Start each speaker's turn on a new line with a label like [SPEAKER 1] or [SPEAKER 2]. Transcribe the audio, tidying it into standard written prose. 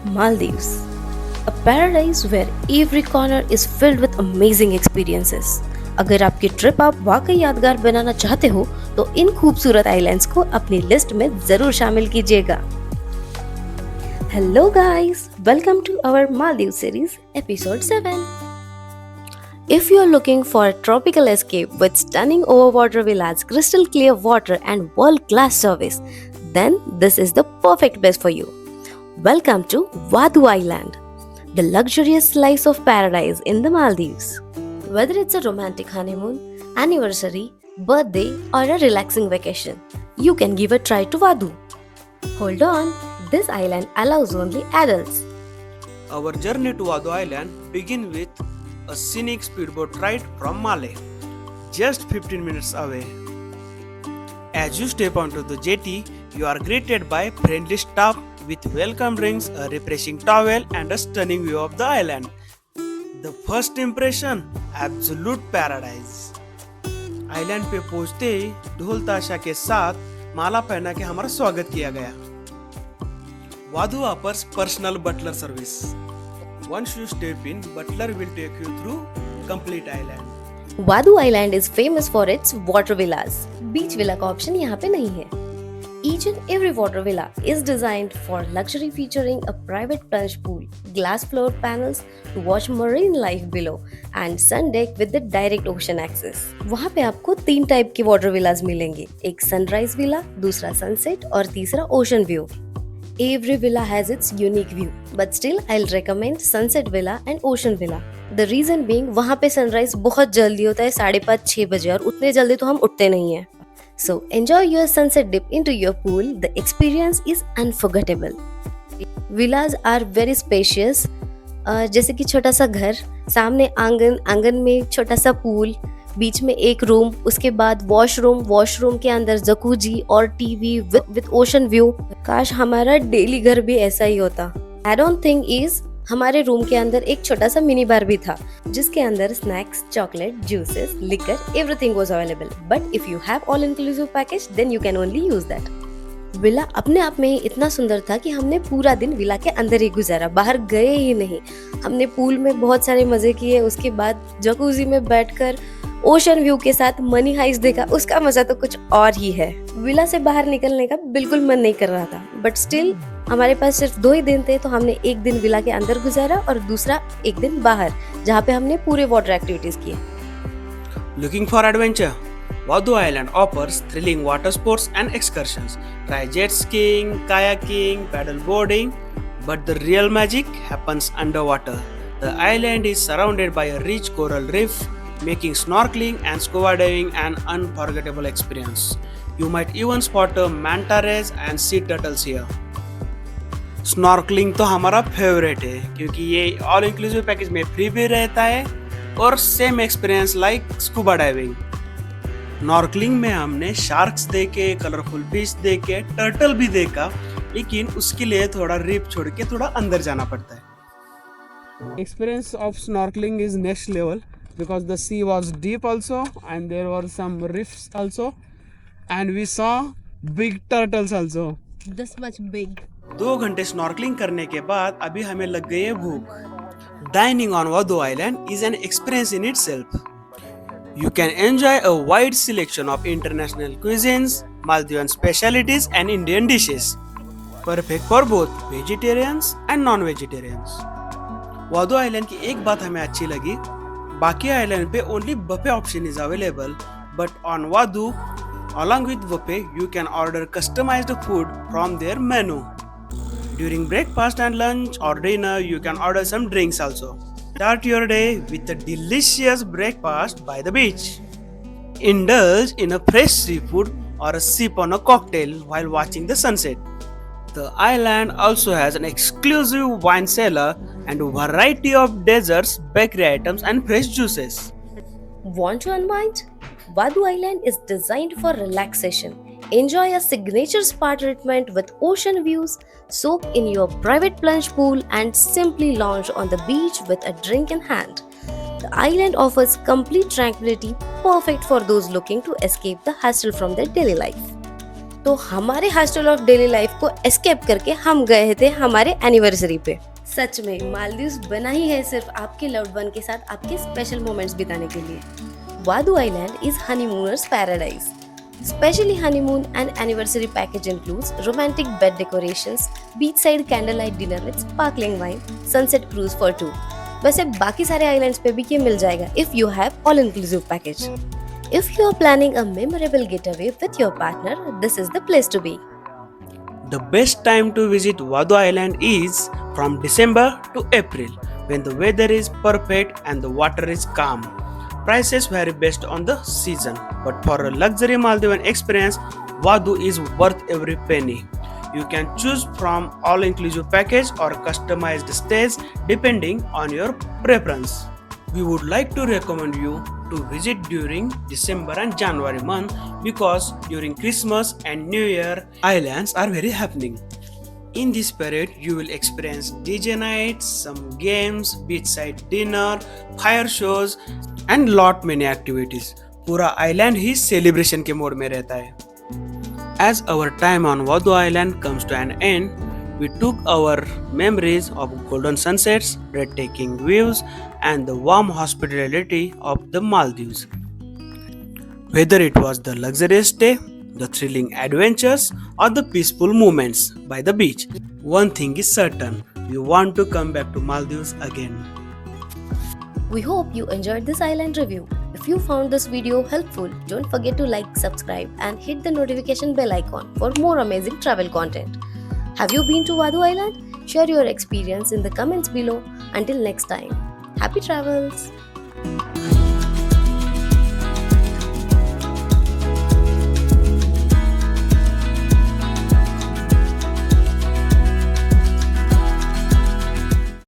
[SPEAKER 1] Maldives, a paradise where every corner is filled with amazing experiences. अगर आपकी trip आप वाकई यादगार बनाना चाहते हो तो इन खूबसूरत आइलैंड्स को अपनी लिस्ट में जरूर शामिल कीजिएगा। Hello guys, welcome to our Maldives series episode 7. If you're looking for a tropical escape with stunning overwater villas, crystal clear water and world-class service, then this is the perfect place for you. Welcome to Vadu Island, the luxurious slice of paradise in the Maldives. Whether it's a romantic honeymoon, anniversary, birthday, or a relaxing vacation, you can give a try to Vadu. Hold on, this island allows only adults.
[SPEAKER 2] Our journey to Vadu Island begins with a scenic speedboat ride from Male, just 15 minutes away. As you step onto the jetty, you are greeted by friendly staff with welcome drinks, a refreshing towel, and a stunning view of the island. The first impression, absolute paradise. Island पे पहुंचते ही ढोल ताशा के साथ माला पहना के हमारा स्वागत किया गया. Vadu offers personal butler service. Once you step in, butler will take you through complete island.
[SPEAKER 1] Vadu Island is famous for its water villas. Beach villa का ऑप्शन यहाँ पे नहीं है. Each and every water villa is designed for luxury, featuring a private plunge pool, glass floor panels to watch marine life below, and sun deck with the direct ocean access. वहाँ पे आपको 3 type के water villas मिलेंगे, एक sunrise villa, दूसरा sunset और तीसरा ocean view. Every villa has its unique view, but still I'll recommend Sunset Villa and Ocean Villa. The reason being वहाँ पे सनराइज बहुत जल्दी होता है, 5:30-6 बजे, और उतने जल्दी तो हम उठते नहीं हैं. So enjoy your sunset dip into your pool. The experience is unforgettable. Villas are very spacious. जैसे कि छोटा सा घर, सामने आंगन, आंगन में छोटा सा पूल, बीच में एक रूम, उसके बाद वॉशरूम के अंदर जकूजी और टीवी विद ओशन व्यू. काश हमारा डेली घर भी ऐसा ही होता. आई डोंट थिंक इज हमारे रूम के अंदर एक छोटा सा मिनी बार भी था, जिसके अंदर snacks, chocolate, juices, liquor, everything was available. But if you have all inclusive package then you can only use that. Villa अपने आप में इतना सुंदर था कि हमने पूरा दिन विला के अंदर ही गुजारा, बाहर गए ही नहीं. हमने पूल में बहुत सारे मजे किए, उसके बाद जकूजी में बैठकर ओशन व्यू के साथ मनी हाइस्ट देखा. उसका मजा तो कुछ और ही है. विला से बाहर निकलने का बिल्कुल मन नहीं कर रहा था, बट स्टिल हमारे पास सिर्फ 2 ही दिन थे, तो हमने एक दिन विला के अंदर गुजारा और दूसरा एक दिन बाहर, जहाँ पे हमने पूरे वाटर एक्टिविटीज किए.
[SPEAKER 2] Looking for adventure? Vadu Island offers thrilling water sports and excursions. Try jet skiing, kayaking, paddle boarding, but the real magic happens underwater. The island is surrounded by a rich coral reef, making snorkeling and scuba diving an unforgettable experience. You might even spot a manta rays and sea turtles here. Snorkelling तो हमारा favourite है, क्योंकि ये all inclusive package में free भी रहता है और same experience like scuba diving. Snorkelling में हमने शार्क्स देखे, कलरफुल फिश देखे, टर्टल भी देखा, लेकिन उसके लिए थोड़ा रीफ छोड़ के थोड़ा अंदर जाना पड़ता है. Experience of snorkeling is next level because the sea was deep also and there were some reefs also and we saw big turtles also.
[SPEAKER 3] This much big.
[SPEAKER 2] 2 घंटे स्नॉर्कलिंग करने के बाद अभी हमें लग गई है भूख. Dining on Vadu Island is an experience in itself. You can enjoy a wide selection of international cuisines, Maldivian specialties and Indian dishes. Perfect for both vegetarians and non-vegetarians. Vadu Island की एक बात हमें अच्छी लगी, बाकी island पे only buffet option is available, but on Vadu, along with buffet, you can order customized food from their menu. During breakfast and lunch or dinner, you can order some drinks also. Start your day with a delicious breakfast by the beach. Indulge in a fresh seafood or a sip on a cocktail while watching the sunset. The island also has an exclusive wine cellar and a variety of desserts, bakery items and fresh juices.
[SPEAKER 1] Want to unwind? Vadu Island is designed for relaxation. Enjoy a signature spa treatment with ocean views, soak in your private plunge pool, and simply lounge on the beach with a drink in hand. The island offers complete tranquility, perfect for those looking to escape the hustle from their daily life. तो हमारे hostel of daily life को escape करके हम गए थे हमारे anniversary पे। सच में मालदीव्स बना ही है सिर्फ आपके लव्ड वन के साथ आपके स्पेशल मोमेंट्स बिताने के लिए। Vaadhoo island is honeymooners paradise. Specially honeymoon and anniversary package includes romantic bed decorations, beachside candlelight dinner with sparkling wine, sunset cruise for two. वैसे बाकी सारे आइलैंड्स पे भी ये मिल जाएगा if you have all inclusive package. If you are planning a memorable getaway with your partner, this is the place to be.
[SPEAKER 2] The best time to visit Wadu Island is from December to April when the weather is perfect and the water is calm. Prices vary based on the season, but for a luxury Maldivian experience, Wadu is worth every penny. You can choose from all-inclusive package or customized stays depending on your preference. We would like to recommend you to visit during December and January month because during Christmas and New Year, islands are very happening. In this period, you will experience DJ nights, some games, beachside dinner, fire shows, and lot many activities. पूरा island ही celebration के mode में रहता है. As our time on Wadu Island comes to an end, we took our memories of golden sunsets, breathtaking views, and the warm hospitality of the Maldives. Whether it was the luxurious stay, the thrilling adventures, or the peaceful moments by the beach, one thing is certain: you want to come back to Maldives again.
[SPEAKER 1] We hope you enjoyed this island review. If you found this video helpful, don't forget to like, subscribe, and hit the notification bell icon for more amazing travel content. Have you been to Wadu Island? Share your experience in the comments below. Until next time, happy travels!